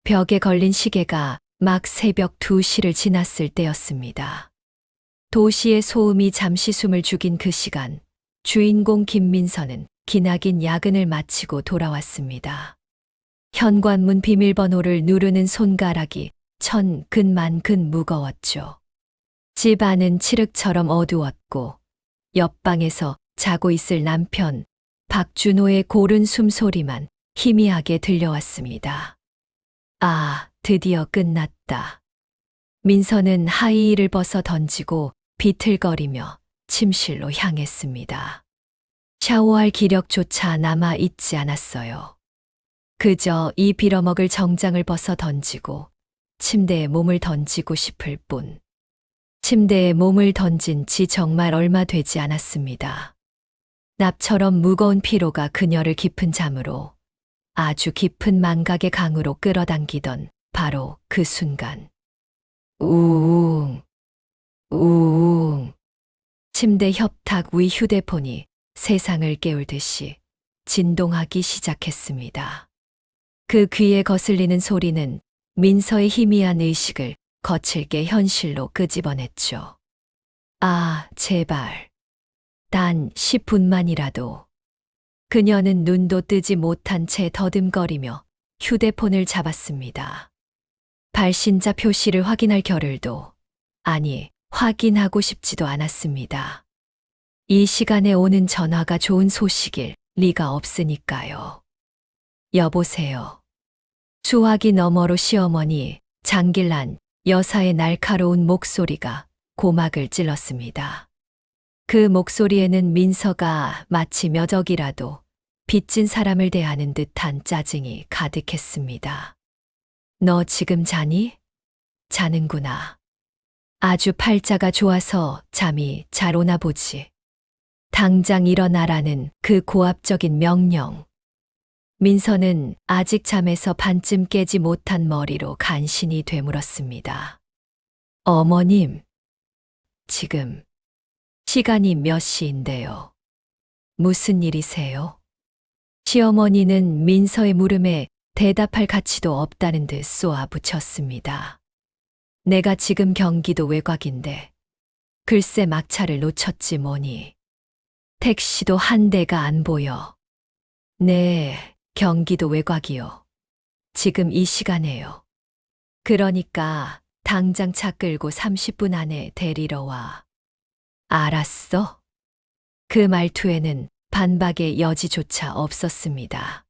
벽에 걸린 시계가 막 새벽 2시를 지났을 때였습니다. 도시의 소음이 잠시 숨을 죽인 그 시간, 주인공 김민서는 기나긴 야근을 마치고 돌아왔습니다. 현관문 비밀번호를 누르는 손가락이 천근만근 무거웠죠. 집 안은 칠흑처럼 어두웠고 옆방에서 자고 있을 남편 박준호의 고른 숨소리만 희미하게 들려왔습니다. 아, 드디어 끝났다. 민서는 하이힐을 벗어 던지고 비틀거리며 침실로 향했습니다. 샤워할 기력조차 남아 있지 않았어요. 그저 이 빌어먹을 정장을 벗어 던지고 침대에 몸을 던지고 싶을 뿐. 침대에 몸을 던진 지 정말 얼마 되지 않았습니다. 납처럼 무거운 피로가 그녀를 깊은 잠으로, 아주 깊은 망각의 강으로 끌어당기던 바로 그 순간. 우웅, 우웅. 침대 협탁 위 휴대폰이 세상을 깨울듯이 진동하기 시작했습니다. 그 귀에 거슬리는 소리는 민서의 희미한 의식을 거칠게 현실로 끄집어냈죠. 아, 제발. 단 10분만이라도. 그녀는 눈도 뜨지 못한 채 더듬거리며 휴대폰을 잡았습니다. 발신자 표시를 확인할 겨를도, 아니, 확인하고 싶지도 않았습니다. 이 시간에 오는 전화가 좋은 소식일 리가 없으니까요. 여보세요. 수화기 너머로 시어머니 장길란 여사의 날카로운 목소리가 고막을 찔렀습니다. 그 목소리에는 민서가 마치 몇 억이라도 빚진 사람을 대하는 듯한 짜증이 가득했습니다. 너 지금 자니? 자는구나. 아주 팔자가 좋아서 잠이 잘 오나 보지. 당장 일어나라는 그 고압적인 명령. 민서는 아직 잠에서 반쯤 깨지 못한 머리로 간신히 되물었습니다. 어머님, 지금 시간이 몇 시인데요? 무슨 일이세요? 시어머니는 민서의 물음에 대답할 가치도 없다는 듯 쏘아붙였습니다. 내가 지금 경기도 외곽인데 글쎄 막차를 놓쳤지 뭐니. 택시도 한 대가 안 보여. 네, 경기도 외곽이요. 지금 이 시간에요. 그러니까 당장 차 끌고 30분 안에 데리러 와. 알았어? 그 말투에는 반박의 여지조차 없었습니다.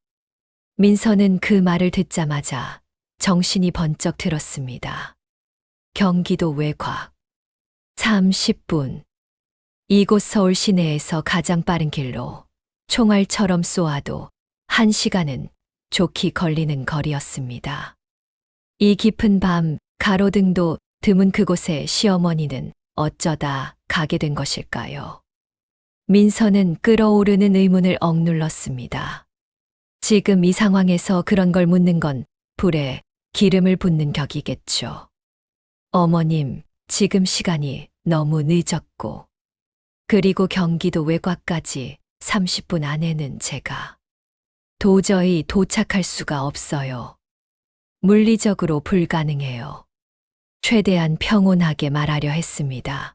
민서는 그 말을 듣자마자 정신이 번쩍 들었습니다. 경기도 외곽. 30분. 이곳 서울 시내에서 가장 빠른 길로 총알처럼 쏘아도 1시간은 좋게 걸리는 거리였습니다. 이 깊은 밤 가로등도 드문 그곳에 시어머니는 어쩌다 가게 된 것일까요? 민서는 끓어오르는 의문을 억눌렀습니다. 지금 이 상황에서 그런 걸 묻는 건 불에 기름을 붓는 격이겠죠. 어머님, 지금 시간이 너무 늦었고, 그리고 경기도 외곽까지 30분 안에는 제가 도저히 도착할 수가 없어요. 물리적으로 불가능해요. 최대한 평온하게 말하려 했습니다.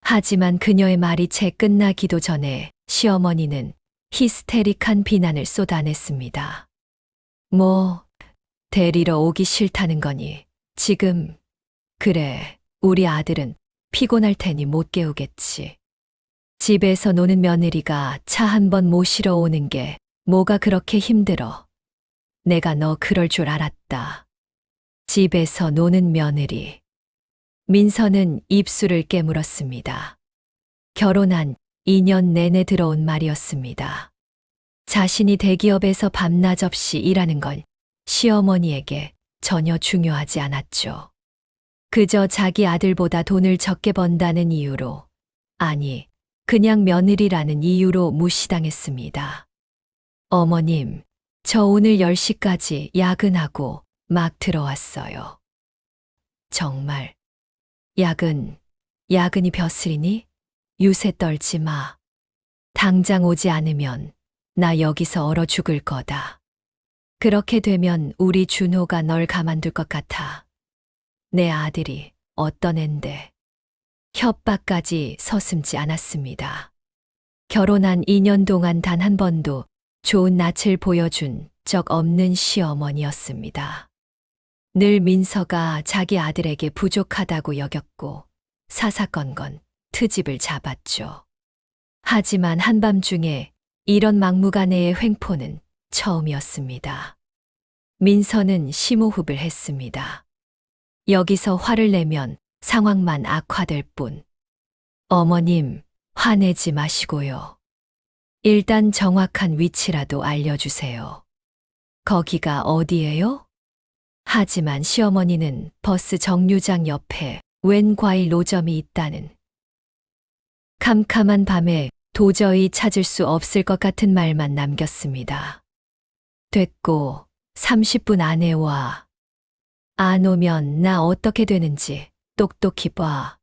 하지만 그녀의 말이 채 끝나기도 전에 시어머니는 히스테릭한 비난을 쏟아냈습니다. 뭐, 데리러 오기 싫다는 거니, 지금, 그래, 우리 아들은 피곤할 테니 못 깨우겠지. 집에서 노는 며느리가 차 한 번 모시러 오는 게 뭐가 그렇게 힘들어. 내가 너 그럴 줄 알았다. 집에서 노는 며느리. 민서는 입술을 깨물었습니다. 결혼한 2년 내내 들어온 말이었습니다. 자신이 대기업에서 밤낮 없이 일하는 건 시어머니에게 전혀 중요하지 않았죠. 그저 자기 아들보다 돈을 적게 번다는 이유로, 아니, 그냥 며느리라는 이유로 무시당했습니다. 어머님, 저 오늘 10시까지 야근하고 막 들어왔어요. 정말. 야근이 벼슬이니? 유세 떨지 마. 당장 오지 않으면 나 여기서 얼어 죽을 거다. 그렇게 되면 우리 준호가 널 가만둘 것 같아. 내 아들이 어떤 앤데. 협박까지 서슴지 않았습니다. 결혼한 2년 동안 단 한 번도 좋은 낯을 보여준 적 없는 시어머니였습니다. 늘 민서가 자기 아들에게 부족하다고 여겼고 사사건건 트집을 잡았죠. 하지만 한밤중에 이런 막무가내의 횡포는 처음이었습니다. 민서는 심호흡을 했습니다. 여기서 화를 내면 상황만 악화될 뿐. 어머님, 화내지 마시고요. 일단 정확한 위치라도 알려주세요. 거기가 어디예요? 하지만 시어머니는 버스 정류장 옆에 웬 과일 노점이 있다는 캄캄한 밤에 도저히 찾을 수 없을 것 같은 말만 남겼습니다. 됐고, 30분 안에 와. 안 오면 나 어떻게 되는지 똑똑히 봐.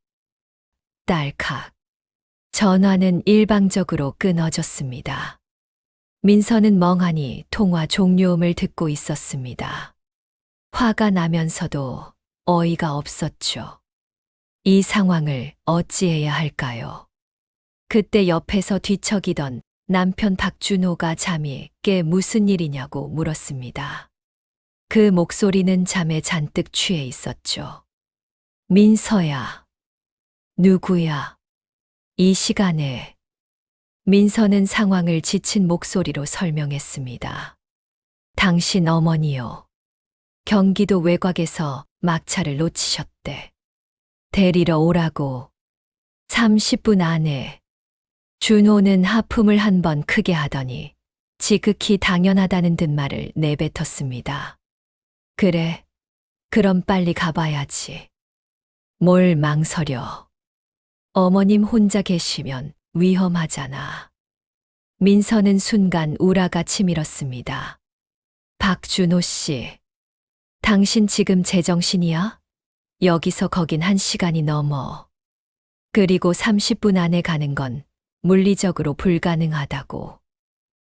딸칵. 전화는 일방적으로 끊어졌습니다. 민서는 멍하니 통화 종료음을 듣고 있었습니다. 화가 나면서도 어이가 없었죠. 이 상황을 어찌해야 할까요? 그때 옆에서 뒤척이던 남편 박준호가 잠이 깨 무슨 일이냐고 물었습니다. 그 목소리는 잠에 잔뜩 취해 있었죠. 민서야. 누구야? 이 시간에. 민서는 상황을 지친 목소리로 설명했습니다. 당신 어머니요. 경기도 외곽에서 막차를 놓치셨대. 데리러 오라고. 30분 안에. 준호는 하품을 한 번 크게 하더니 지극히 당연하다는 듯 말을 내뱉었습니다. 그래, 그럼 빨리 가봐야지. 뭘 망설여. 어머님 혼자 계시면 위험하잖아. 민서는 순간 우라가 치밀었습니다. 박준호 씨, 당신 지금 제정신이야? 여기서 거긴 1시간이 넘어. 그리고 30분 안에 가는 건 물리적으로 불가능하다고.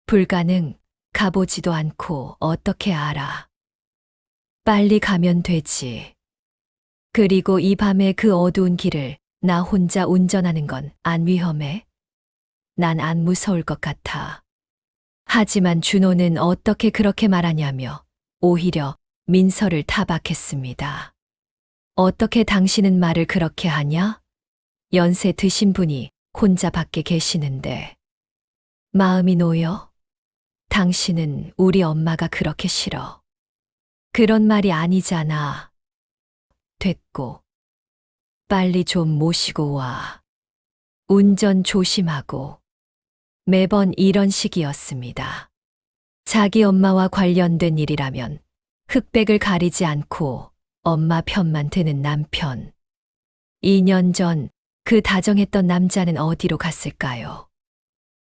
불가능, 가보지도 않고 어떻게 알아. 빨리 가면 되지. 그리고 이 밤에 그 어두운 길을 나 혼자 운전하는 건 안 위험해? 난 안 무서울 것 같아. 하지만 준호는 어떻게 그렇게 말하냐며 오히려 민서를 타박했습니다. 어떻게 당신은 말을 그렇게 하냐? 연세 드신 분이 혼자 밖에 계시는데. 마음이 놓여? 당신은 우리 엄마가 그렇게 싫어. 그런 말이 아니잖아. 됐고. 빨리 좀 모시고 와. 운전 조심하고. 매번 이런 식이었습니다. 자기 엄마와 관련된 일이라면 흑백을 가리지 않고 엄마 편만 드는 남편. 2년 전 그 다정했던 남자는 어디로 갔을까요?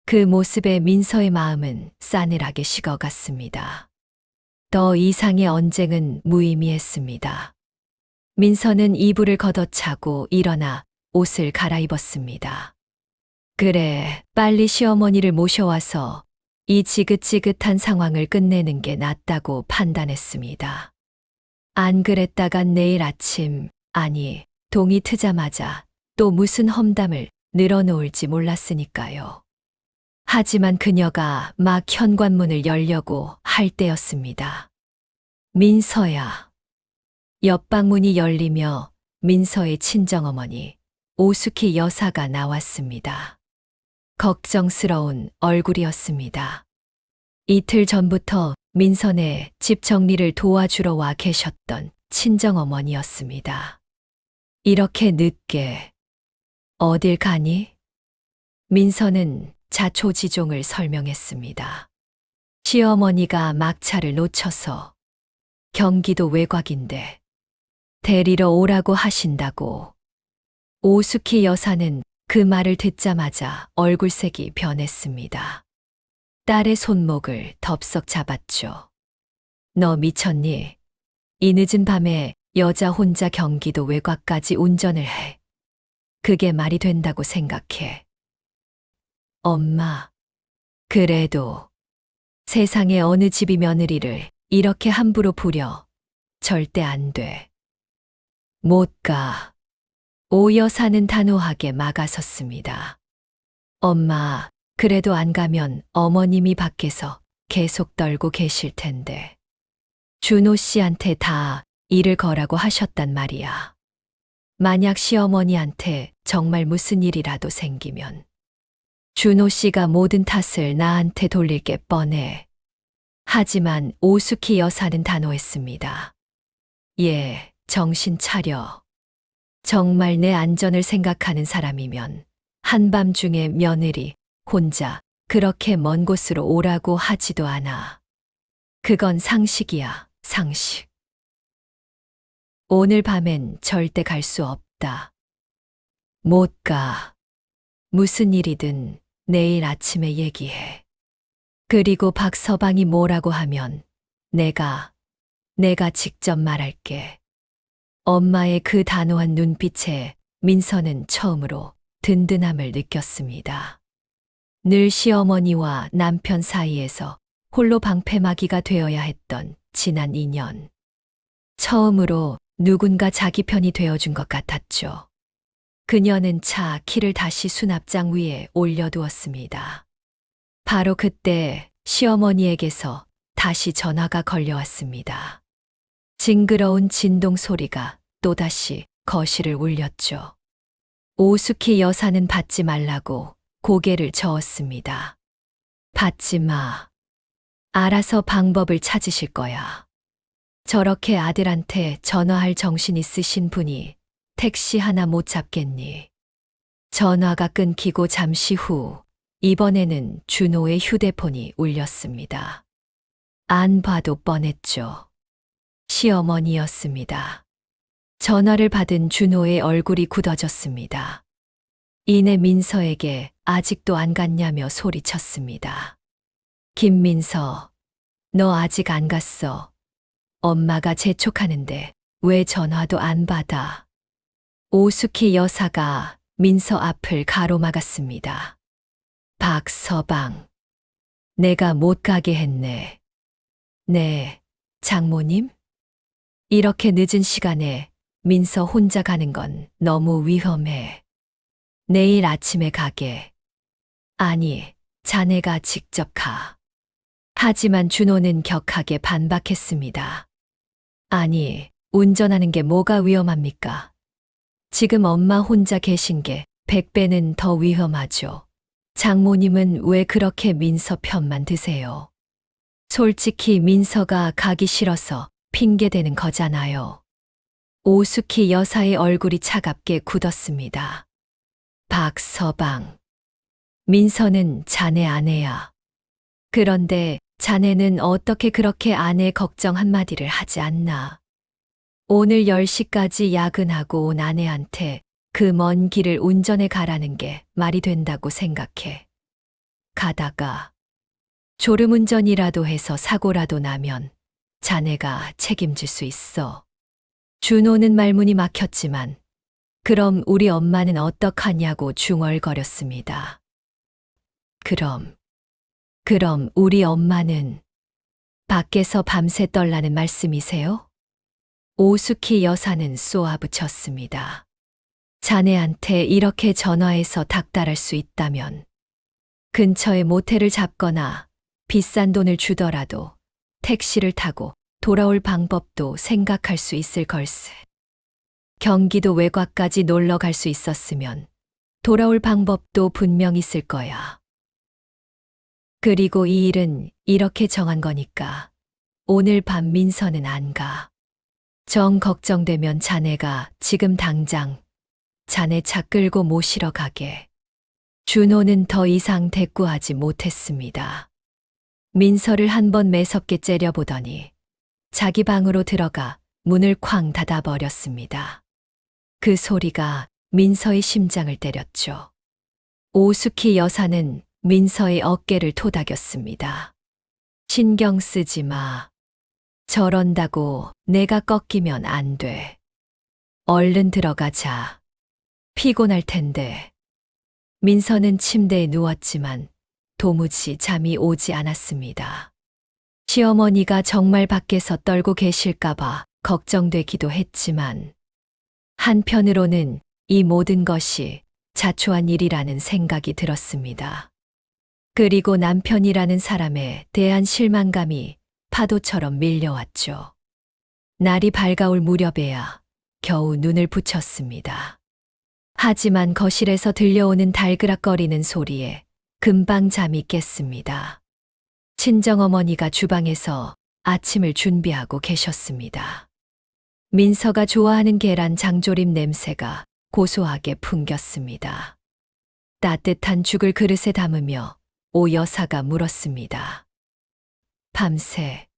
그 모습에 민서의 마음은 싸늘하게 식어갔습니다. 더 이상의 언쟁은 무의미했습니다. 민서는 이불을 걷어차고 일어나 옷을 갈아입었습니다. 그래, 빨리 시어머니를 모셔와서 이 지긋지긋한 상황을 끝내는 게 낫다고 판단했습니다. 안 그랬다간 내일 아침, 아니, 동이 트자마자 또 무슨 험담을 늘어놓을지 몰랐으니까요. 하지만 그녀가 막 현관문을 열려고 할 때였습니다. 민서야. 옆방문이 열리며 민서의 친정어머니 오숙희 여사가 나왔습니다. 걱정스러운 얼굴이었습니다. 이틀 전부터 민선의 집 정리를 도와주러 와 계셨던 친정어머니였습니다. 이렇게 늦게 어딜 가니? 민선은 자초지종을 설명했습니다. 시어머니가 막차를 놓쳐서 경기도 외곽인데 데리러 오라고 하신다고. 오숙희 여사는 그 말을 듣자마자 얼굴색이 변했습니다. 딸의 손목을 덥석 잡았죠. 너 미쳤니? 이 늦은 밤에 여자 혼자 경기도 외곽까지 운전을 해. 그게 말이 된다고 생각해. 엄마, 그래도 세상에 어느 집이 며느리를 이렇게 함부로 부려. 절대 안 돼. 못 가. 오 여사는 단호하게 막아섰습니다. 엄마, 그래도 안 가면 어머님이 밖에서 계속 떨고 계실 텐데. 준호 씨한테 다 일을 거라고 하셨단 말이야. 만약 시어머니한테 정말 무슨 일이라도 생기면 준호 씨가 모든 탓을 나한테 돌릴 게 뻔해. 하지만 오수키 여사는 단호했습니다. 예, 정신 차려. 정말 내 안전을 생각하는 사람이면 한밤중에 며느리 혼자 그렇게 먼 곳으로 오라고 하지도 않아. 그건 상식이야, 상식. 오늘 밤엔 절대 갈 수 없다. 못 가. 무슨 일이든 내일 아침에 얘기해. 그리고 박서방이 뭐라고 하면 내가 직접 말할게. 엄마의 그 단호한 눈빛에 민서는 처음으로 든든함을 느꼈습니다. 늘 시어머니와 남편 사이에서 홀로 방패막이가 되어야 했던 지난 2년. 처음으로 누군가 자기 편이 되어준 것 같았죠. 그녀는 차 키를 다시 수납장 위에 올려두었습니다. 바로 그때 시어머니에게서 다시 전화가 걸려왔습니다. 징그러운 진동 소리가 또다시 거실을 울렸죠. 오수키 여사는 받지 말라고 고개를 저었습니다. 받지 마. 알아서 방법을 찾으실 거야. 저렇게 아들한테 전화할 정신 있으신 분이 택시 하나 못 잡겠니? 전화가 끊기고 잠시 후 이번에는 준호의 휴대폰이 울렸습니다. 안 봐도 뻔했죠. 시어머니였습니다. 전화를 받은 준호의 얼굴이 굳어졌습니다. 이내 민서에게 아직도 안 갔냐며 소리쳤습니다. 김민서, 너 아직 안 갔어. 엄마가 재촉하는데 왜 전화도 안 받아? 오수키 여사가 민서 앞을 가로막았습니다. 박서방, 내가 못 가게 했네. 네, 장모님? 이렇게 늦은 시간에 민서 혼자 가는 건 너무 위험해. 내일 아침에 가게. 아니, 자네가 직접 가. 하지만 준호는 격하게 반박했습니다. 아니, 운전하는 게 뭐가 위험합니까? 지금 엄마 혼자 계신 게 100배는 더 위험하죠. 장모님은 왜 그렇게 민서 편만 드세요? 솔직히 민서가 가기 싫어서 핑계대는 거잖아요. 오수키 여사의 얼굴이 차갑게 굳었습니다. 박서방, 민서는 자네 아내야. 그런데 자네는 어떻게 그렇게 아내 걱정 한마디를 하지 않나? 오늘 10시까지 야근하고 온 아내한테 그 먼 길을 운전해 가라는 게 말이 된다고 생각해. 가다가 졸음운전이라도 해서 사고라도 나면 자네가 책임질 수 있어. 준호는 말문이 막혔지만 그럼 우리 엄마는 어떡하냐고 중얼거렸습니다. 그럼 우리 엄마는 밖에서 밤새 떨라는 말씀이세요? 오수키 여사는 쏘아붙였습니다. 자네한테 이렇게 전화해서 닥달할 수 있다면 근처에 모텔을 잡거나 비싼 돈을 주더라도 택시를 타고 돌아올 방법도 생각할 수 있을 걸세. 경기도 외곽까지 놀러 갈 수 있었으면 돌아올 방법도 분명 있을 거야. 그리고 이 일은 이렇게 정한 거니까 오늘 밤 민서는 안 가. 정 걱정되면 자네가 지금 당장 자네 차 끌고 모시러 가게. 준호는 더 이상 대꾸하지 못했습니다. 민서를 한번 매섭게 째려보더니 자기 방으로 들어가 문을 쾅 닫아버렸습니다. 그 소리가 민서의 심장을 때렸죠. 오수키 여사는 민서의 어깨를 토닥였습니다. 신경 쓰지 마. 저런다고 내가 꺾이면 안 돼. 얼른 들어가자. 피곤할 텐데. 민서는 침대에 누웠지만 도무지 잠이 오지 않았습니다. 시어머니가 정말 밖에서 떨고 계실까봐 걱정되기도 했지만 한편으로는 이 모든 것이 자초한 일이라는 생각이 들었습니다. 그리고 남편이라는 사람에 대한 실망감이 파도처럼 밀려왔죠. 날이 밝아올 무렵에야 겨우 눈을 붙였습니다. 하지만 거실에서 들려오는 달그락거리는 소리에 금방 잠이 깼습니다. 친정어머니가 주방에서 아침을 준비하고 계셨습니다. 민서가 좋아하는 계란 장조림 냄새가 고소하게 풍겼습니다. 따뜻한 죽을 그릇에 담으며 오 여사가 물었습니다. 밤새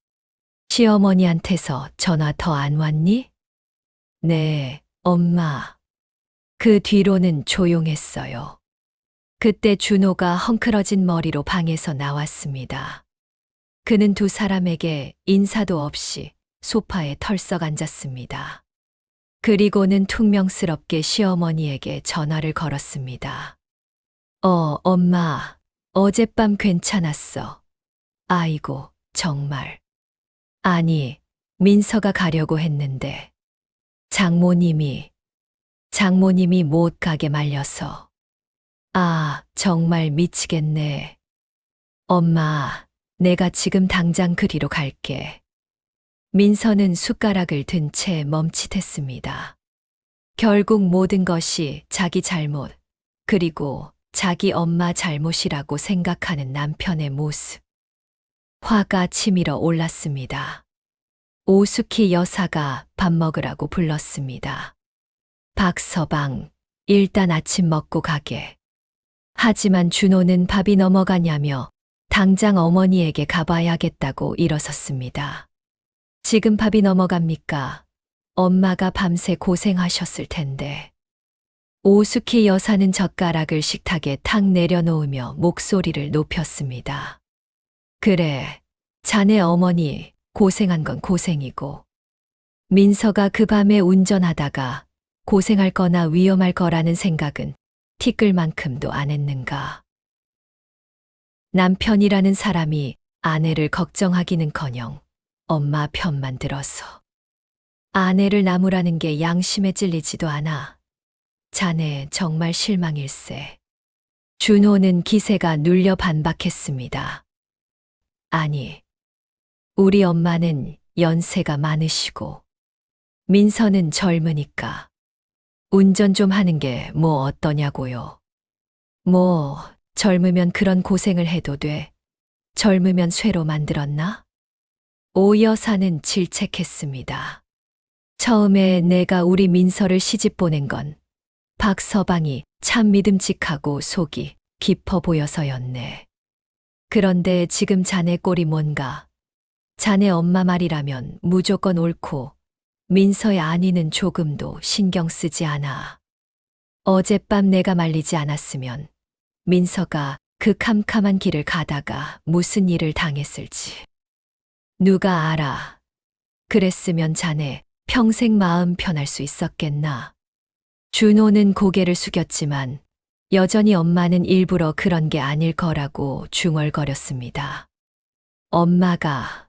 시어머니한테서 전화 더 안 왔니? 네, 엄마. 그 뒤로는 조용했어요. 그때 준호가 헝클어진 머리로 방에서 나왔습니다. 그는 두 사람에게 인사도 없이 소파에 털썩 앉았습니다. 그리고는 퉁명스럽게 시어머니에게 전화를 걸었습니다. 엄마, 어젯밤 괜찮았어. 아이고, 정말. 아니, 민서가 가려고 했는데 장모님이 못 가게 말려서. 아, 정말 미치겠네. 엄마, 내가 지금 당장 그리로 갈게. 민서는 숟가락을 든 채 멈칫했습니다. 결국 모든 것이 자기 잘못, 그리고 자기 엄마 잘못이라고 생각하는 남편의 모습. 화가 치밀어 올랐습니다. 오숙희 여사가 밥 먹으라고 불렀습니다. 박서방, 일단 아침 먹고 가게. 하지만 준호는 밥이 넘어가냐며 당장 어머니에게 가봐야겠다고 일어섰습니다. 지금 밥이 넘어갑니까? 엄마가 밤새 고생하셨을 텐데. 오숙희 여사는 젓가락을 식탁에 탁 내려놓으며 목소리를 높였습니다. 그래, 자네 어머니 고생한 건 고생이고, 민서가 그 밤에 운전하다가 고생할 거나 위험할 거라는 생각은 티끌만큼도 안 했는가. 남편이라는 사람이 아내를 걱정하기는커녕 엄마 편만 들어서 아내를 나무라는 게 양심에 찔리지도 않아. 자네 정말 실망일세. 준호는 기세가 눌려 반박했습니다. 아니, 우리 엄마는 연세가 많으시고 민서는 젊으니까 운전 좀 하는 게 뭐 어떠냐고요. 뭐 젊으면 그런 고생을 해도 돼. 젊으면 쇠로 만들었나? 오 여사는 질책했습니다. 처음에 내가 우리 민서를 시집 보낸 건 박서방이 참 믿음직하고 속이 깊어 보여서였네. 그런데 지금 자네 꼴이 뭔가. 자네 엄마 말이라면 무조건 옳고 민서의 안위는 조금도 신경 쓰지 않아. 어젯밤 내가 말리지 않았으면 민서가 그 캄캄한 길을 가다가 무슨 일을 당했을지. 누가 알아. 그랬으면 자네 평생 마음 편할 수 있었겠나. 준호는 고개를 숙였지만 여전히 엄마는 일부러 그런 게 아닐 거라고 중얼거렸습니다. 엄마가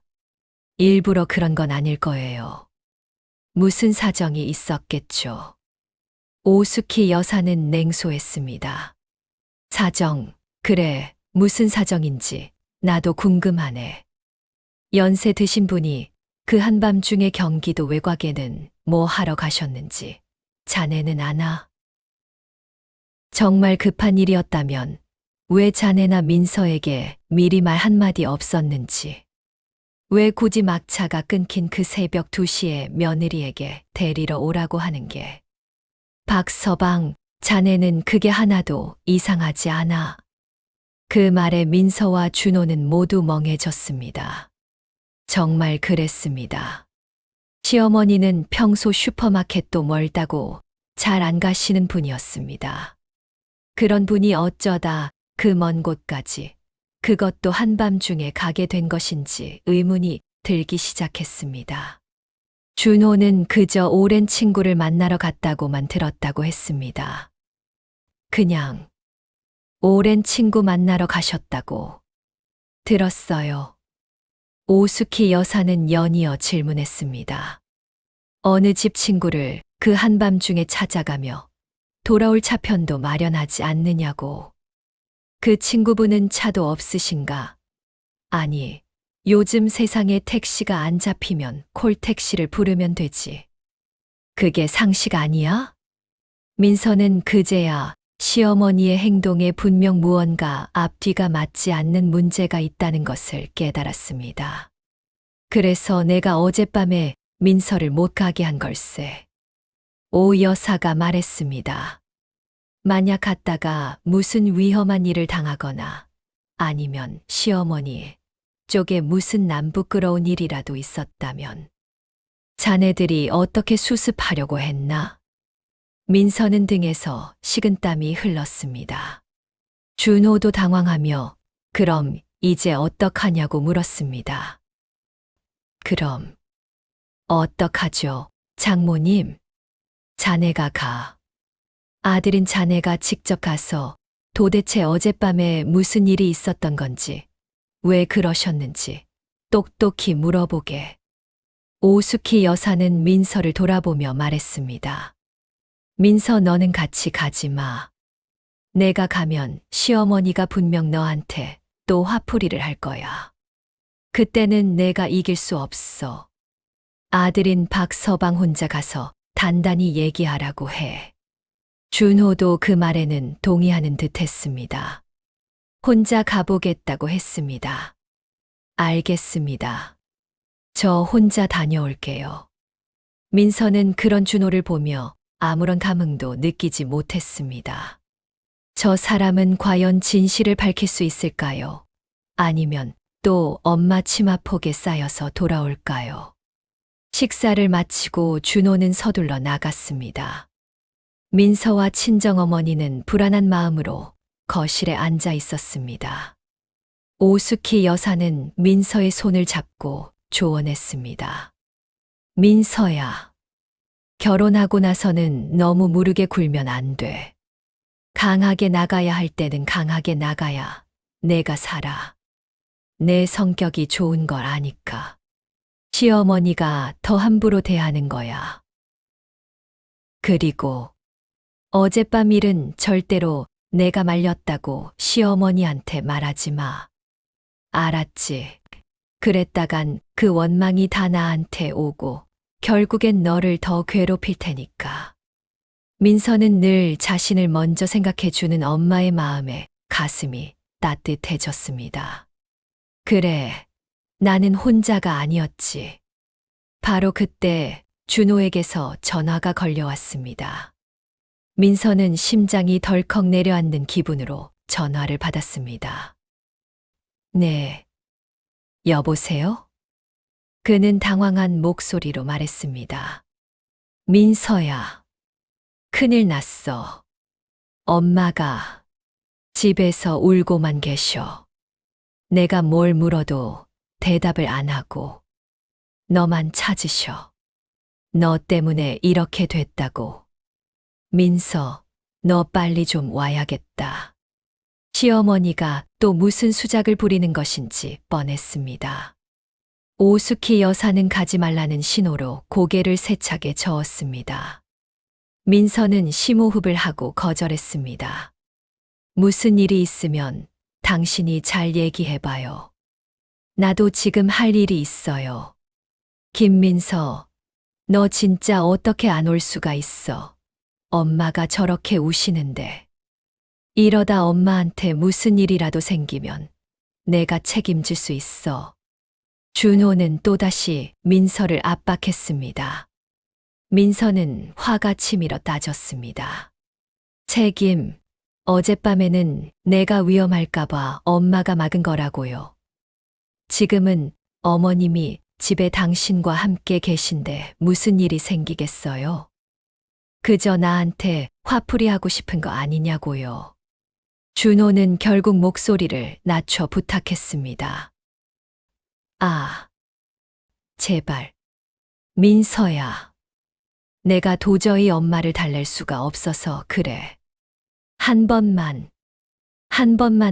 일부러 그런 건 아닐 거예요. 무슨 사정이 있었겠죠. 오숙희 여사는 냉소했습니다. 사정, 그래, 무슨 사정인지 나도 궁금하네. 연세 드신 분이 그 한밤중에 경기도 외곽에는 뭐 하러 가셨는지 자네는 아나? 정말 급한 일이었다면 왜 자네나 민서에게 미리 말 한마디 없었는지, 왜 굳이 막차가 끊긴 그 새벽 2시에 며느리에게 데리러 오라고 하는 게. 박서방, 자네는 그게 하나도 이상하지 않아. 그 말에 민서와 준호는 모두 멍해졌습니다. 정말 그랬습니다. 시어머니는 평소 슈퍼마켓도 멀다고 잘 안 가시는 분이었습니다. 그런 분이 어쩌다 그 먼 곳까지, 그것도 한밤중에 가게 된 것인지 의문이 들기 시작했습니다. 준호는 그저 오랜 친구를 만나러 갔다고만 들었다고 했습니다. 그냥 오랜 친구 만나러 가셨다고 들었어요. 오수키 여사는 연이어 질문했습니다. 어느 집 친구를 그 한밤중에 찾아가며 돌아올 차편도 마련하지 않느냐고. 그 친구분은 차도 없으신가? 아니, 요즘 세상에 택시가 안 잡히면 콜택시를 부르면 되지. 그게 상식 아니야? 민서는 그제야 시어머니의 행동에 분명 무언가 앞뒤가 맞지 않는 문제가 있다는 것을 깨달았습니다. 그래서 내가 어젯밤에 민서를 못 가게 한 걸세. 오 여사가 말했습니다. 만약 갔다가 무슨 위험한 일을 당하거나 아니면 시어머니 쪽에 무슨 남부끄러운 일이라도 있었다면 자네들이 어떻게 수습하려고 했나? 민서는 등에서 식은땀이 흘렀습니다. 준호도 당황하며 그럼 이제 어떡하냐고 물었습니다. 그럼 어떡하죠, 장모님? 자네가 가. 아들인 자네가 직접 가서 도대체 어젯밤에 무슨 일이 있었던 건지, 왜 그러셨는지 똑똑히 물어보게. 오수키 여사는 민서를 돌아보며 말했습니다. 민서 너는 같이 가지 마. 내가 가면 시어머니가 분명 너한테 또 화풀이를 할 거야. 그때는 내가 이길 수 없어. 아들인 박서방 혼자 가서 단단히 얘기하라고 해. 준호도 그 말에는 동의하는 듯 했습니다. 혼자 가보겠다고 했습니다. 알겠습니다. 저 혼자 다녀올게요. 민서는 그런 준호를 보며 아무런 감흥도 느끼지 못했습니다. 저 사람은 과연 진실을 밝힐 수 있을까요? 아니면 또 엄마 치마폭에 쌓여서 돌아올까요? 식사를 마치고 준호는 서둘러 나갔습니다. 민서와 친정어머니는 불안한 마음으로 거실에 앉아 있었습니다. 오수키 여사는 민서의 손을 잡고 조언했습니다. 민서야, 결혼하고 나서는 너무 무르게 굴면 안 돼. 강하게 나가야 할 때는 강하게 나가야 내가 살아. 내 성격이 좋은 걸 아니까. 시어머니가 더 함부로 대하는 거야. 그리고 어젯밤 일은 절대로 내가 말렸다고 시어머니한테 말하지 마. 알았지? 그랬다간 그 원망이 다 나한테 오고 결국엔 너를 더 괴롭힐 테니까. 민서는 늘 자신을 먼저 생각해주는 엄마의 마음에 가슴이 따뜻해졌습니다. 그래, 나는 혼자가 아니었지. 바로 그때 준호에게서 전화가 걸려왔습니다. 민서는 심장이 덜컥 내려앉는 기분으로 전화를 받았습니다. 네, 여보세요? 그는 당황한 목소리로 말했습니다. 민서야, 큰일 났어. 엄마가 집에서 울고만 계셔. 내가 뭘 물어도 대답을 안 하고 너만 찾으셔. 너 때문에 이렇게 됐다고. 민서, 너 빨리 좀 와야겠다. 시어머니가 또 무슨 수작을 부리는 것인지 뻔했습니다. 오수키 여사는 가지 말라는 신호로 고개를 세차게 저었습니다. 민서는 심호흡을 하고 거절했습니다. 무슨 일이 있으면 당신이 잘 얘기해봐요. 나도 지금 할 일이 있어요. 김민서, 너 진짜 어떻게 안 올 수가 있어. 엄마가 저렇게 우시는데. 이러다 엄마한테 무슨 일이라도 생기면 내가 책임질 수 있어. 준호는 또다시 민서를 압박했습니다. 민서는 화가 치밀어 따졌습니다. 책임, 어젯밤에는 내가 위험할까봐 엄마가 막은 거라고요. 지금은 어머님이 집에 당신과 함께 계신데 무슨 일이 생기겠어요? 그저 나한테 화풀이하고 싶은 거 아니냐고요. 준호는 결국 목소리를 낮춰 부탁했습니다. 아, 제발. 민서야. 내가 도저히 엄마를 달랠 수가 없어서 그래. 한 번만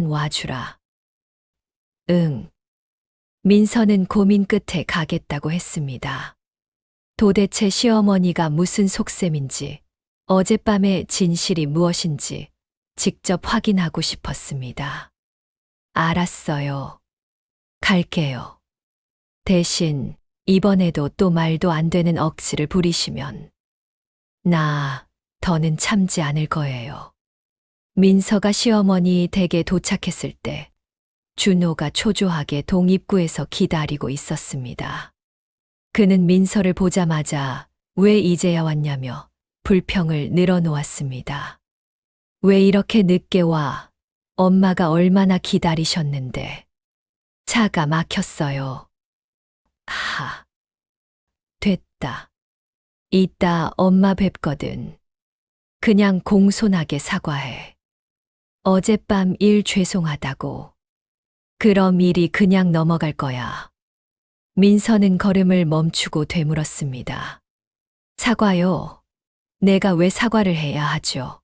와주라. 응. 민서는 고민 끝에 가겠다고 했습니다. 도대체 시어머니가 무슨 속셈인지, 어젯밤의 진실이 무엇인지 직접 확인하고 싶었습니다. 알았어요. 갈게요. 대신 이번에도 또 말도 안 되는 억지를 부리시면 나 더는 참지 않을 거예요. 민서가 시어머니 댁에 도착했을 때 준호가 초조하게 동입구에서 기다리고 있었습니다. 그는 민서를 보자마자 왜 이제야 왔냐며 불평을 늘어놓았습니다. 왜 이렇게 늦게 와? 엄마가 얼마나 기다리셨는데. 차가 막혔어요. 하. 됐다. 이따 엄마 뵙거든. 그냥 공손하게 사과해. 어젯밤 일 죄송하다고. 그럼 일이 그냥 넘어갈 거야. 민서는 걸음을 멈추고 되물었습니다. 사과요? 내가 왜 사과를 해야 하죠?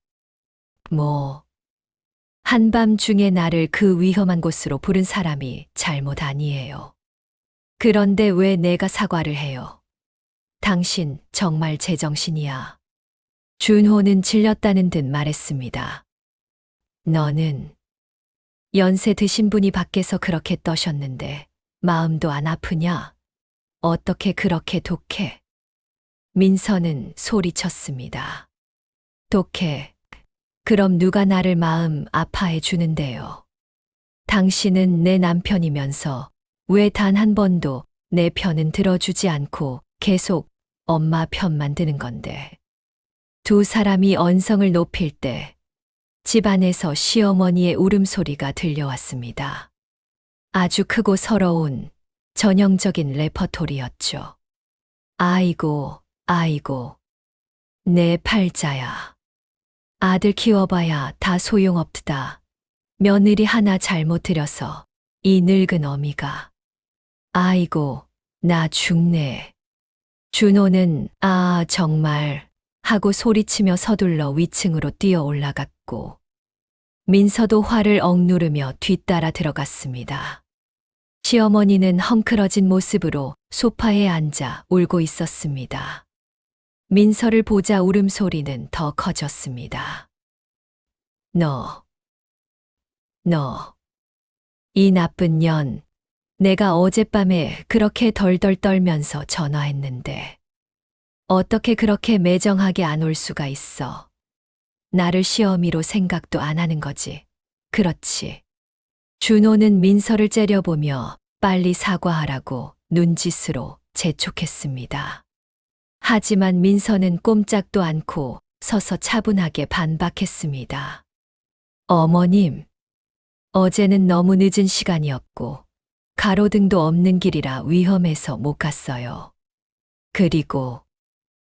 한밤중에 나를 그 위험한 곳으로 부른 사람이 잘못 아니에요. 그런데 왜 내가 사과를 해요? 당신 정말 제정신이야. 준호는 질렸다는 듯 말했습니다. 너는 연세 드신 분이 밖에서 그렇게 떠셨는데 마음도 안 아프냐? 어떻게 그렇게 독해? 민서는 소리쳤습니다. 독해. 그럼 누가 나를 마음 아파해 주는데요? 당신은 내 남편이면서 왜 단 한 번도 내 편은 들어주지 않고 계속 엄마 편만 드는 건데. 두 사람이 언성을 높일 때 집안에서 시어머니의 울음소리가 들려왔습니다. 아주 크고 서러운 전형적인 레퍼토리였죠. 아이고, 아이고, 내 팔자야. 아들 키워봐야 다 소용없다. 며느리 하나 잘못 들여서 이 늙은 어미가. 아이고, 나 죽네. 준호는 정말 하고 소리치며 서둘러 위층으로 뛰어 올라갔고 민서도 화를 억누르며 뒤따라 들어갔습니다. 시어머니는 헝클어진 모습으로 소파에 앉아 울고 있었습니다. 민서를 보자 울음소리는 더 커졌습니다. 너, 이 나쁜 년, 내가 어젯밤에 그렇게 덜덜 떨면서 전화했는데 어떻게 그렇게 매정하게 안 올 수가 있어. 나를 시어미로 생각도 안 하는 거지. 그렇지. 준호는 민서를 째려보며 빨리 사과하라고 눈짓으로 재촉했습니다. 하지만 민서는 꼼짝도 않고 서서 차분하게 반박했습니다. 어머님, 어제는 너무 늦은 시간이었고 가로등도 없는 길이라 위험해서 못 갔어요. 그리고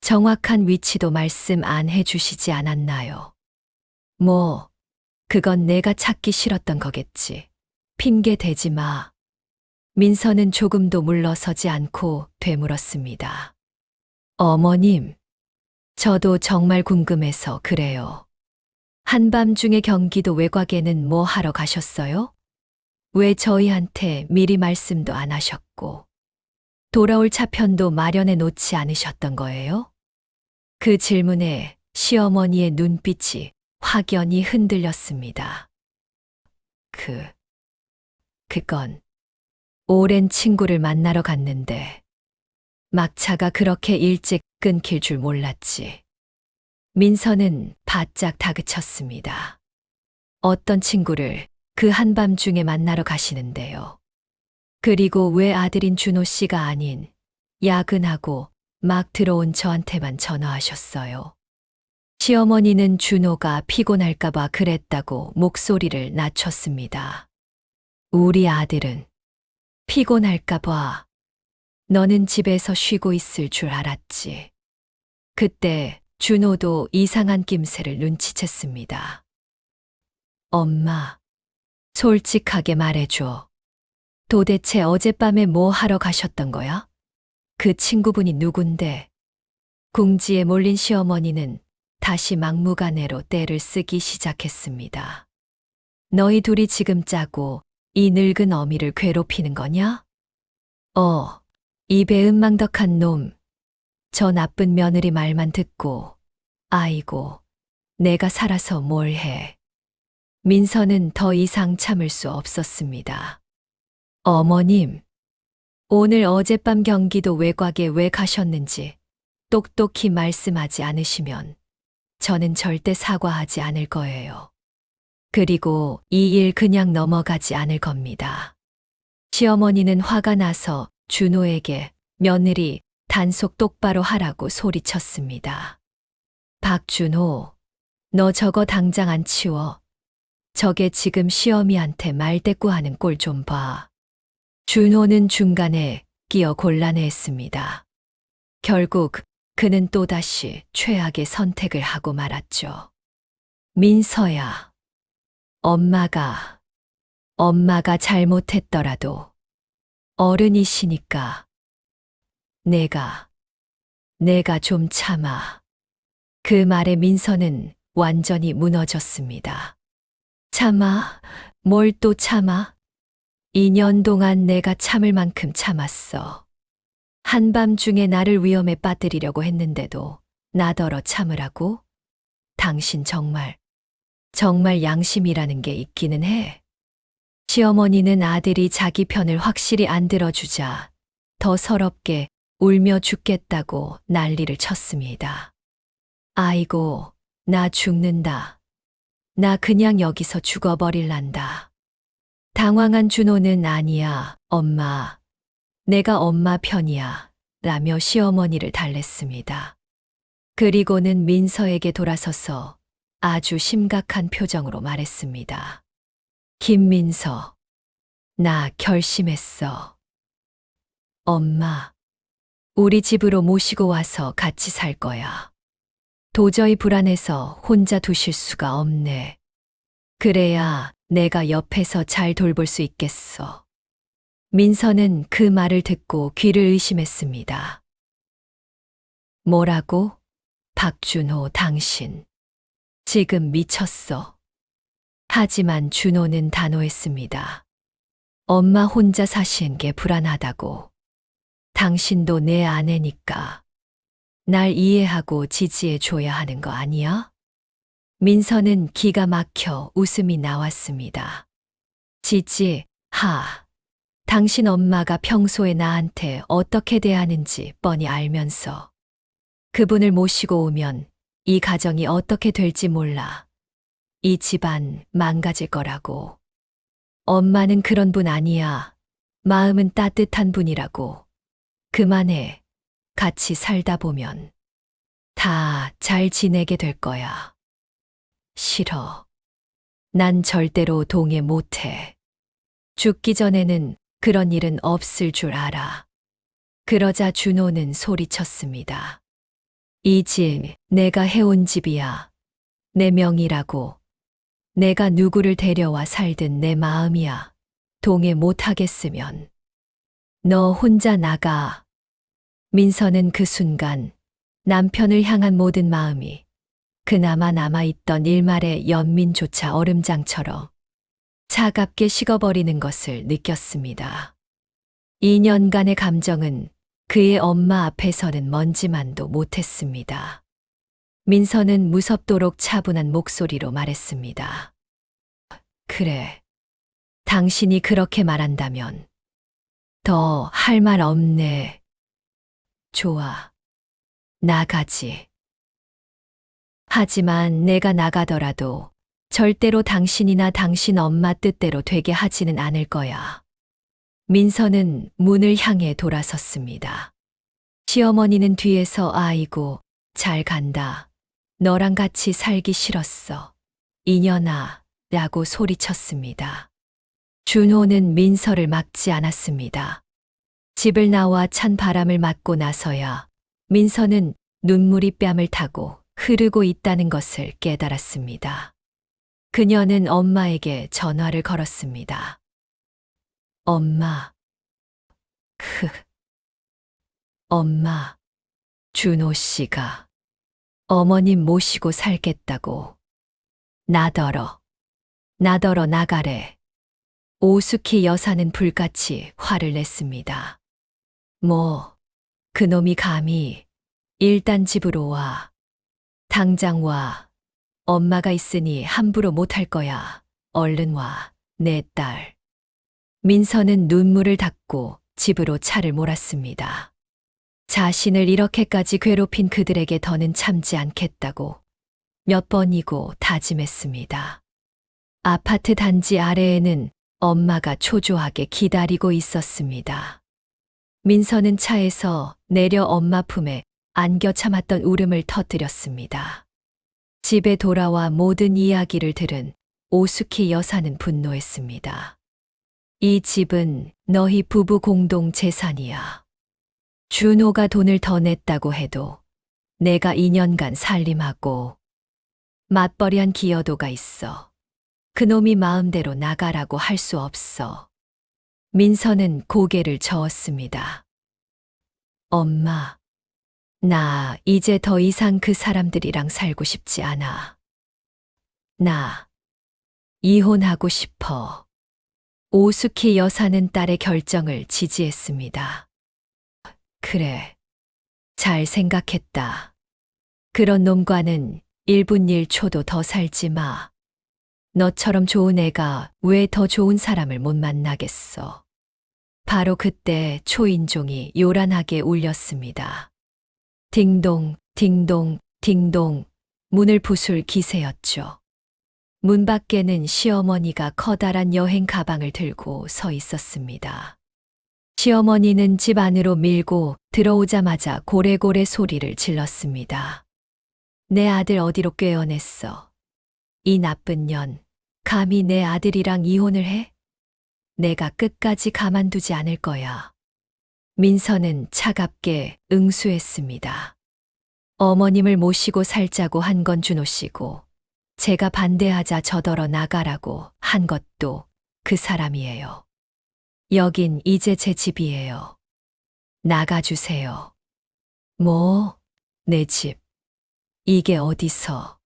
정확한 위치도 말씀 안 해주시지 않았나요? 그건 내가 찾기 싫었던 거겠지. 핑계 대지 마. 민서는 조금도 물러서지 않고 되물었습니다. 어머님, 저도 정말 궁금해서 그래요. 한밤중에 경기도 외곽에는 뭐 하러 가셨어요? 왜 저희한테 미리 말씀도 안 하셨고, 돌아올 차편도 마련해 놓지 않으셨던 거예요? 그 질문에 시어머니의 눈빛이 확연히 흔들렸습니다. 그건 오랜 친구를 만나러 갔는데 막차가 그렇게 일찍 끊길 줄 몰랐지. 민서는 바짝 다그쳤습니다. 어떤 친구를 그 한밤중에 만나러 가시는데요. 그리고 왜 아들인 준호 씨가 아닌 야근하고 막 들어온 저한테만 전화하셨어요. 시어머니는 준호가 피곤할까봐 그랬다고 목소리를 낮췄습니다. 우리 아들은 피곤할까봐 너는 집에서 쉬고 있을 줄 알았지. 그때 준호도 이상한 낌새를 눈치챘습니다. 엄마, 솔직하게 말해줘. 도대체 어젯밤에 뭐 하러 가셨던 거야? 그 친구분이 누군데? 궁지에 몰린 시어머니는 다시 막무가내로 떼를 쓰기 시작했습니다. 너희 둘이 지금 짜고 이 늙은 어미를 괴롭히는 거냐? 이 배은망덕한 놈. 저 나쁜 며느리 말만 듣고, 아이고, 내가 살아서 뭘 해. 민서는 더 이상 참을 수 없었습니다. 어머님, 오늘 어젯밤 경기도 외곽에 왜 가셨는지 똑똑히 말씀하지 않으시면 저는 절대 사과하지 않을 거예요. 그리고 이 일 그냥 넘어가지 않을 겁니다. 시어머니는 화가 나서 준호에게 며느리 단속 똑바로 하라고 소리쳤습니다. 박준호, 너 저거 당장 안 치워. 저게 지금 시어미한테 말대꾸하는 꼴 좀 봐. 준호는 중간에 끼어 곤란해했습니다. 결국 그는 또다시 최악의 선택을 하고 말았죠. 민서야, 엄마가 잘못했더라도 어른이시니까 내가 좀 참아. 그 말에 민서는 완전히 무너졌습니다. 참아? 뭘 또 참아? 2년 동안 내가 참을 만큼 참았어. 한밤중에 나를 위험에 빠뜨리려고 했는데도 나더러 참으라고? 당신 정말 양심이라는 게 있기는 해. 시어머니는 아들이 자기 편을 확실히 안 들어주자 더 서럽게 울며 죽겠다고 난리를 쳤습니다. 아이고, 나 죽는다. 나 그냥 여기서 죽어버릴란다. 당황한 준호는 아니야, 엄마. 내가 엄마 편이야. 라며 시어머니를 달랬습니다. 그리고는 민서에게 돌아서서 아주 심각한 표정으로 말했습니다. 김민서, 나 결심했어. 엄마, 우리 집으로 모시고 와서 같이 살 거야. 도저히 불안해서 혼자 두실 수가 없네. 그래야 내가 옆에서 잘 돌볼 수 있겠어. 민서는 그 말을 듣고 귀를 의심했습니다. 뭐라고? 박준호, 당신. 지금 미쳤어. 하지만 준호는 단호했습니다. 엄마 혼자 사시는 게 불안하다고. 당신도 내 아내니까. 날 이해하고 지지해 줘야 하는 거 아니야? 민서는 기가 막혀 웃음이 나왔습니다. 당신 엄마가 평소에 나한테 어떻게 대하는지 뻔히 알면서 그분을 모시고 오면 이 가정이 어떻게 될지 몰라. 이 집안 망가질 거라고. 엄마는 그런 분 아니야. 마음은 따뜻한 분이라고. 그만해. 같이 살다 보면 다 잘 지내게 될 거야. 싫어. 난 절대로 동의 못해. 죽기 전에는 그런 일은 없을 줄 알아. 그러자 준호는 소리쳤습니다. 이 집 내가 해온 집이야. 내 명의라고. 내가 누구를 데려와 살든 내 마음이야. 동의 못하겠으면 너 혼자 나가. 민서는 그 순간 남편을 향한 모든 마음이 그나마 남아있던 일말의 연민조차 얼음장처럼 차갑게 식어버리는 것을 느꼈습니다. 2년간의 감정은 그의 엄마 앞에서는 먼지만도 못했습니다. 민서는 무섭도록 차분한 목소리로 말했습니다. 그래. 당신이 그렇게 말한다면 더 할 말 없네. 좋아. 나가지. 하지만 내가 나가더라도 절대로 당신이나 당신 엄마 뜻대로 되게 하지는 않을 거야. 민서는 문을 향해 돌아섰습니다. 시어머니는 뒤에서 아이고, 잘 간다. 너랑 같이 살기 싫었어. 이년아, 라고 소리쳤습니다. 준호는 민서를 막지 않았습니다. 집을 나와 찬 바람을 맞고 나서야 민서는 눈물이 뺨을 타고 흐르고 있다는 것을 깨달았습니다. 그녀는 엄마에게 전화를 걸었습니다. 엄마. 엄마. 준호 씨가 어머님 모시고 살겠다고. 나더러 나가래. 오숙희 여사는 불같이 화를 냈습니다. 뭐, 그놈이 감히 일단 집으로 와. 당장 와. 엄마가 있으니 함부로 못할 거야. 얼른 와, 내 딸. 민서는 눈물을 닦고 집으로 차를 몰았습니다. 자신을 이렇게까지 괴롭힌 그들에게 더는 참지 않겠다고 몇 번이고 다짐했습니다. 아파트 단지 아래에는 엄마가 초조하게 기다리고 있었습니다. 민서는 차에서 내려 엄마 품에 안겨 참았던 울음을 터뜨렸습니다. 집에 돌아와 모든 이야기를 들은 오수키 여사는 분노했습니다. 이 집은 너희 부부 공동 재산이야. 준호가 돈을 더 냈다고 해도 내가 2년간 살림하고 맞벌이한 기여도가 있어. 그놈이 마음대로 나가라고 할 수 없어. 민서는 고개를 저었습니다. 엄마, 나 이제 더 이상 그 사람들이랑 살고 싶지 않아. 나 이혼하고 싶어. 오수키 여사는 딸의 결정을 지지했습니다. 그래, 잘 생각했다. 그런 놈과는 1분 1초도 더 살지 마. 너처럼 좋은 애가 왜 더 좋은 사람을 못 만나겠어. 바로 그때 초인종이 요란하게 울렸습니다. 딩동, 딩동, 딩동, 문을 부술 기세였죠. 문 밖에는 시어머니가 커다란 여행 가방을 들고 서 있었습니다. 시어머니는 집 안으로 밀고 들어오자마자 고래고래 소리를 질렀습니다. 내 아들 어디로 꿰어냈어? 이 나쁜 년, 감히 내 아들이랑 이혼을 해? 내가 끝까지 가만두지 않을 거야. 민서는 차갑게 응수했습니다. 어머님을 모시고 살자고 한 건 준호 씨고, 제가 반대하자 저더러 나가라고 한 것도 그 사람이에요. 여긴 이제 제 집이에요. 나가주세요. 뭐, 내 집. 이게 어디서?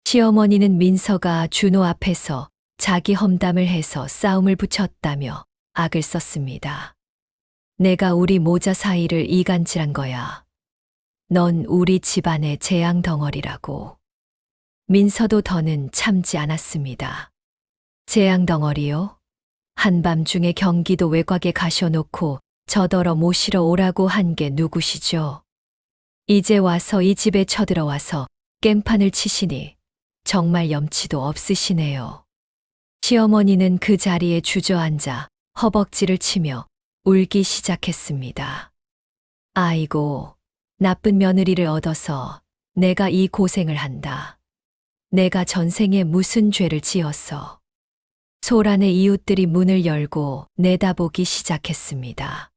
시어머니는 민서가 준호 앞에서 자기 험담을 해서 싸움을 붙였다며 악을 썼습니다. 내가 우리 모자 사이를 이간질한 거야. 넌 우리 집안의 재앙 덩어리라고. 민서도 더는 참지 않았습니다. 재앙 덩어리요? 한밤중에 경기도 외곽에 가셔놓고 저더러 모시러 오라고 한 게 누구시죠? 이제 와서 이 집에 쳐들어와서 깽판을 치시니 정말 염치도 없으시네요. 시어머니는 그 자리에 주저앉아 허벅지를 치며 울기 시작했습니다. 아이고, 나쁜 며느리를 얻어서 내가 이 고생을 한다. 내가 전생에 무슨 죄를 지었어. 소란의 이웃들이 문을 열고 내다보기 시작했습니다.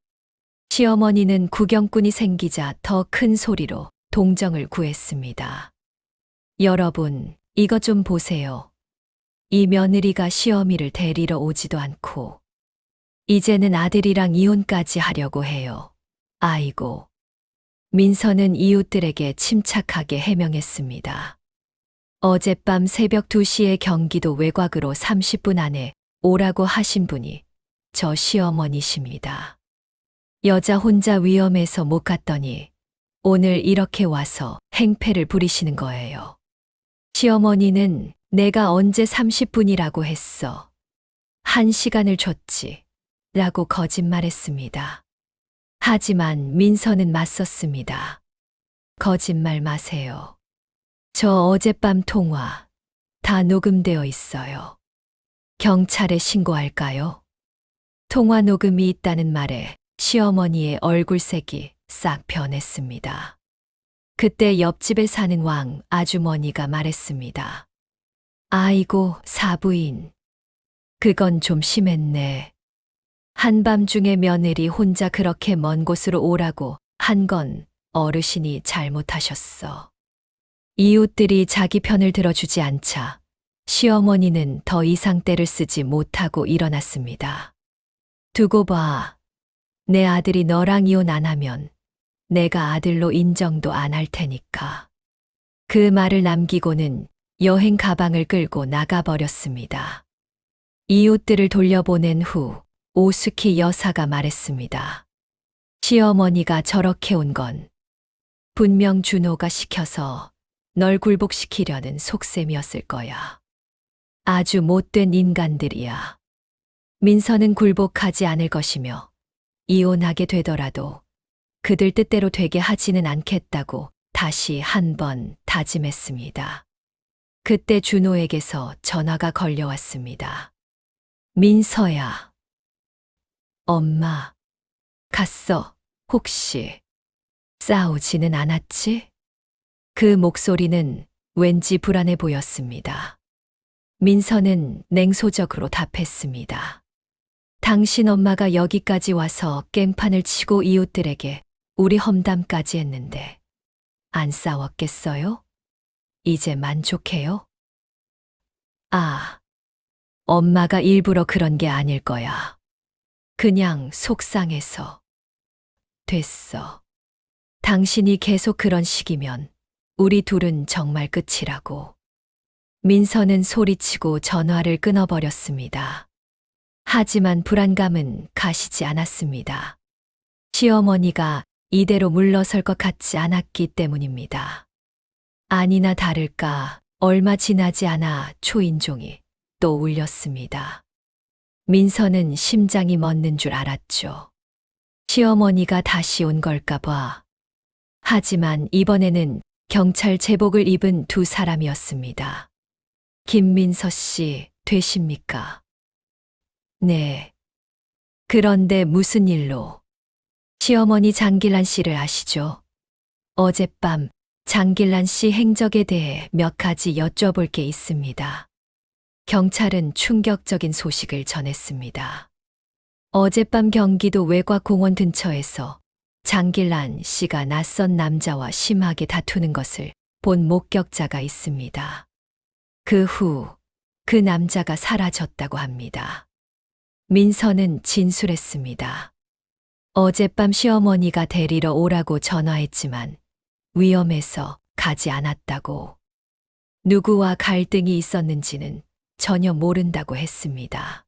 시어머니는 구경꾼이 생기자 더 큰 소리로 동정을 구했습니다. 여러분, 이것 좀 보세요. 이 며느리가 시어미를 데리러 오지도 않고 이제는 아들이랑 이혼까지 하려고 해요. 아이고. 민서는 이웃들에게 침착하게 해명했습니다. 어젯밤 새벽 2시에 경기도 외곽으로 30분 안에 오라고 하신 분이 저 시어머니십니다. 여자 혼자 위험해서 못 갔더니 오늘 이렇게 와서 행패를 부리시는 거예요. 시어머니는 내가 언제 30분이라고 했어. 1시간을 줬지. 라고 거짓말했습니다. 하지만 민서는 맞섰습니다. 거짓말 마세요. 저 어젯밤 통화 다 녹음되어 있어요. 경찰에 신고할까요? 통화 녹음이 있다는 말에 시어머니의 얼굴색이 싹 변했습니다. 그때 옆집에 사는 왕 아주머니가 말했습니다. 아이고, 사부인. 그건 좀 심했네. 한밤중에 며느리 혼자 그렇게 먼 곳으로 오라고 한 건 어르신이 잘못하셨어. 이웃들이 자기 편을 들어주지 않자 시어머니는 더 이상 떼를 쓰지 못하고 일어났습니다. 두고 봐. 내 아들이 너랑 이혼 안 하면 내가 아들로 인정도 안 할 테니까. 그 말을 남기고는 여행 가방을 끌고 나가버렸습니다. 이웃들을 돌려보낸 후 오수키 여사가 말했습니다. 시어머니가 저렇게 온 건 분명 준호가 시켜서 널 굴복시키려는 속셈이었을 거야. 아주 못된 인간들이야. 민서는 굴복하지 않을 것이며 이혼하게 되더라도 그들 뜻대로 되게 하지는 않겠다고 다시 한 번 다짐했습니다. 그때 준호에게서 전화가 걸려왔습니다. 민서야. 엄마. 갔어. 혹시 싸우지는 않았지? 그 목소리는 왠지 불안해 보였습니다. 민서는 냉소적으로 답했습니다. 당신 엄마가 여기까지 와서 깽판을 치고 이웃들에게 우리 험담까지 했는데 안 싸웠겠어요? 이제 만족해요? 아, 엄마가 일부러 그런 게 아닐 거야. 그냥 속상해서. 됐어. 당신이 계속 그런 식이면 우리 둘은 정말 끝이라고. 민서는 소리치고 전화를 끊어버렸습니다. 하지만 불안감은 가시지 않았습니다. 시어머니가 이대로 물러설 것 같지 않았기 때문입니다. 아니나 다를까 얼마 지나지 않아 초인종이 또 울렸습니다. 민서는 심장이 멎는 줄 알았죠. 시어머니가 다시 온 걸까 봐. 하지만 이번에는 경찰 제복을 입은 두 사람이었습니다. 김민서 씨 되십니까? 네. 그런데 무슨 일로? 시어머니 장길란 씨를 아시죠? 어젯밤 장길란 씨 행적에 대해 몇 가지 여쭤볼 게 있습니다. 경찰은 충격적인 소식을 전했습니다. 어젯밤 경기도 외곽공원 근처에서 장길란 씨가 낯선 남자와 심하게 다투는 것을 본 목격자가 있습니다. 그 후 그 남자가 사라졌다고 합니다. 민서는 진술했습니다. 어젯밤 시어머니가 데리러 오라고 전화했지만 위험해서 가지 않았다고. 누구와 갈등이 있었는지는 전혀 모른다고 했습니다.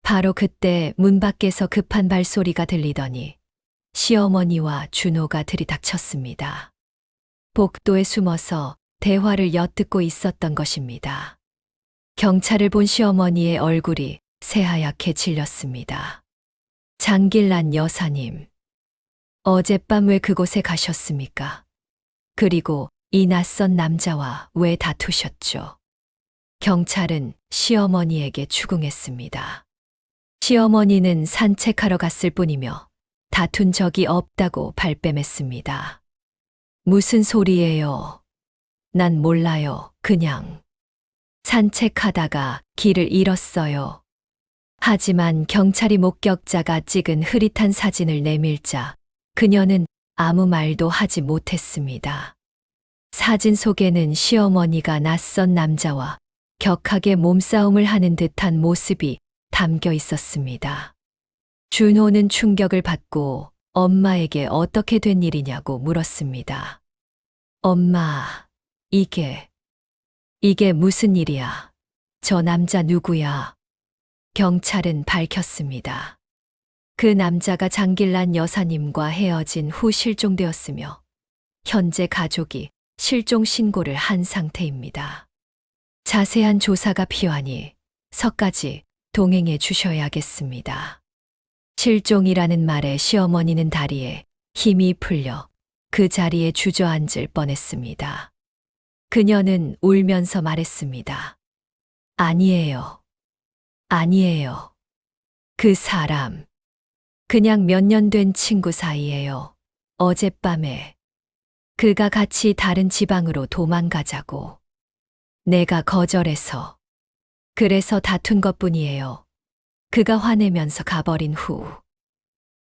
바로 그때 문 밖에서 급한 발소리가 들리더니 시어머니와 준호가 들이닥쳤습니다. 복도에 숨어서 대화를 엿듣고 있었던 것입니다. 경찰을 본 시어머니의 얼굴이 새하얗게 질렸습니다. 장길란 여사님, 어젯밤 왜 그곳에 가셨습니까? 그리고 이 낯선 남자와 왜 다투셨죠? 경찰은 시어머니에게 추궁했습니다. 시어머니는 산책하러 갔을 뿐이며 다툰 적이 없다고 발뺌했습니다. 무슨 소리예요? 난 몰라요. 그냥 산책하다가 길을 잃었어요. 하지만 경찰이 목격자가 찍은 흐릿한 사진을 내밀자 그녀는 아무 말도 하지 못했습니다. 사진 속에는 시어머니가 낯선 남자와 격하게 몸싸움을 하는 듯한 모습이 담겨 있었습니다. 준호는 충격을 받고 엄마에게 어떻게 된 일이냐고 물었습니다. 엄마, 이게 무슨 일이야? 저 남자 누구야? 경찰은 밝혔습니다. 그 남자가 장길란 여사님과 헤어진 후 실종되었으며 현재 가족이 실종 신고를 한 상태입니다. 자세한 조사가 필요하니 서까지 동행해 주셔야겠습니다. 실종이라는 말에 시어머니는 다리에 힘이 풀려 그 자리에 주저앉을 뻔했습니다. 그녀는 울면서 말했습니다. 아니에요. 아니에요. 그 사람. 그냥 몇 년 된 친구 사이예요. 어젯밤에 그가 같이 다른 지방으로 도망가자고. 내가 거절해서. 그래서 다툰 것뿐이에요. 그가 화내면서 가버린 후.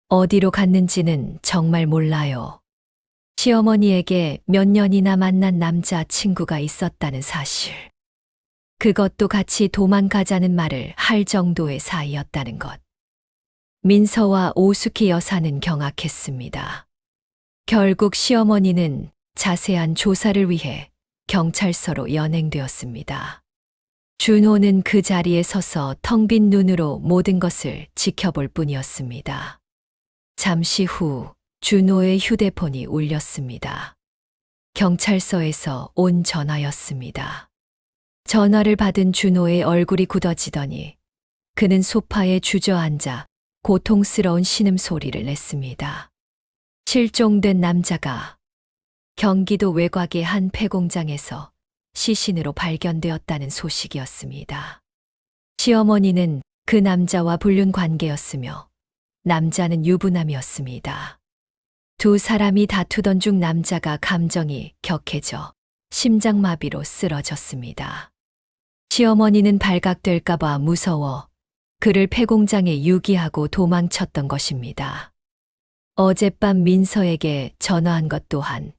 어디로 갔는지는 정말 몰라요. 시어머니에게 몇 년이나 만난 남자 친구가 있었다는 사실. 그것도 같이 도망가자는 말을 할 정도의 사이였다는 것. 민서와 오수키 여사는 경악했습니다. 결국 시어머니는 자세한 조사를 위해 경찰서로 연행되었습니다. 준호는 그 자리에 서서 텅 빈 눈으로 모든 것을 지켜볼 뿐이었습니다. 잠시 후 준호의 휴대폰이 울렸습니다. 경찰서에서 온 전화였습니다. 전화를 받은 준호의 얼굴이 굳어지더니 그는 소파에 주저앉아 고통스러운 신음소리를 냈습니다. 실종된 남자가 경기도 외곽의 한 폐공장에서 시신으로 발견되었다는 소식이었습니다. 시어머니는 그 남자와 불륜 관계였으며 남자는 유부남이었습니다. 두 사람이 다투던 중 남자가 감정이 격해져 심장마비로 쓰러졌습니다. 시어머니는 발각될까봐 무서워 그를 폐공장에 유기하고 도망쳤던 것입니다. 어젯밤 민서에게 전화한 것 또한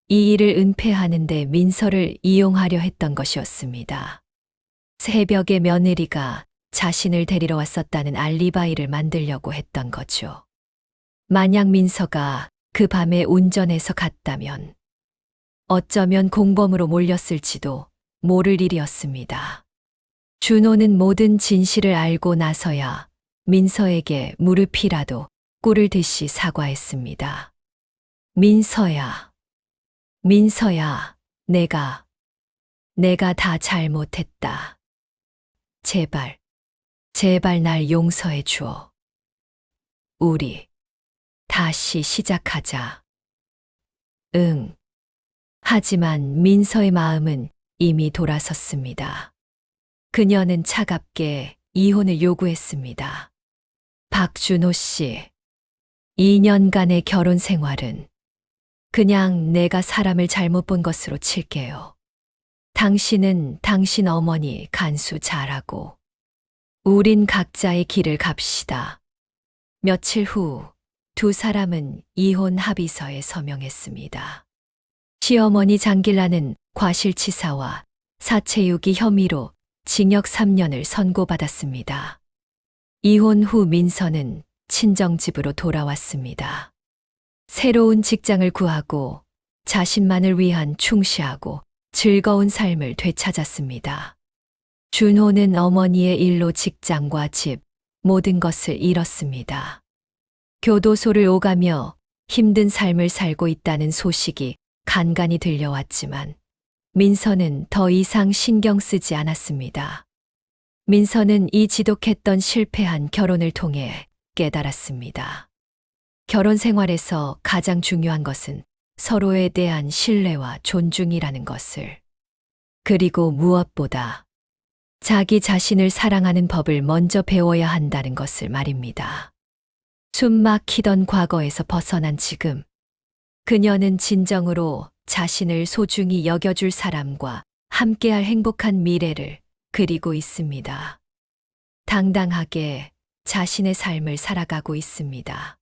이 일을 은폐하는데 민서를 이용하려 했던 것이었습니다. 새벽에 며느리가 자신을 데리러 왔었다는 알리바이를 만들려고 했던 거죠. 만약 민서가 그 밤에 운전해서 갔다면 어쩌면 공범으로 몰렸을지도 모를 일이었습니다. 준호는 모든 진실을 알고 나서야 민서에게 무릎이라도 꿇을 듯이 사과했습니다. 민서야, 민서야, 내가 다 잘못했다. 제발, 제발 날 용서해 주어. 우리 다시 시작하자. 응. 하지만 민서의 마음은 이미 돌아섰습니다. 그녀는 차갑게 이혼을 요구했습니다. 박준호 씨, 2년간의 결혼 생활은 그냥 내가 사람을 잘못 본 것으로 칠게요. 당신은 당신 어머니 간수 잘하고 우린 각자의 길을 갑시다. 며칠 후 두 사람은 이혼 합의서에 서명했습니다. 시어머니 장길라는 과실치사와 사체유기 혐의로 징역 3년을 선고받았습니다. 이혼 후 민서는 친정집으로 돌아왔습니다. 새로운 직장을 구하고 자신만을 위한 충실하고 즐거운 삶을 되찾았습니다. 준호는 어머니의 일로 직장과 집, 모든 것을 잃었습니다. 교도소를 오가며 힘든 삶을 살고 있다는 소식이 간간이 들려왔지만 민서는 더 이상 신경 쓰지 않았습니다. 민서는 이 지독했던 실패한 결혼을 통해 깨달았습니다. 결혼 생활에서 가장 중요한 것은 서로에 대한 신뢰와 존중이라는 것을. 그리고 무엇보다 자기 자신을 사랑하는 법을 먼저 배워야 한다는 것을 말입니다. 숨 막히던 과거에서 벗어난 지금, 그녀는 진정으로 자신을 소중히 여겨줄 사람과 함께할 행복한 미래를 그리고 있습니다. 당당하게 자신의 삶을 살아가고 있습니다.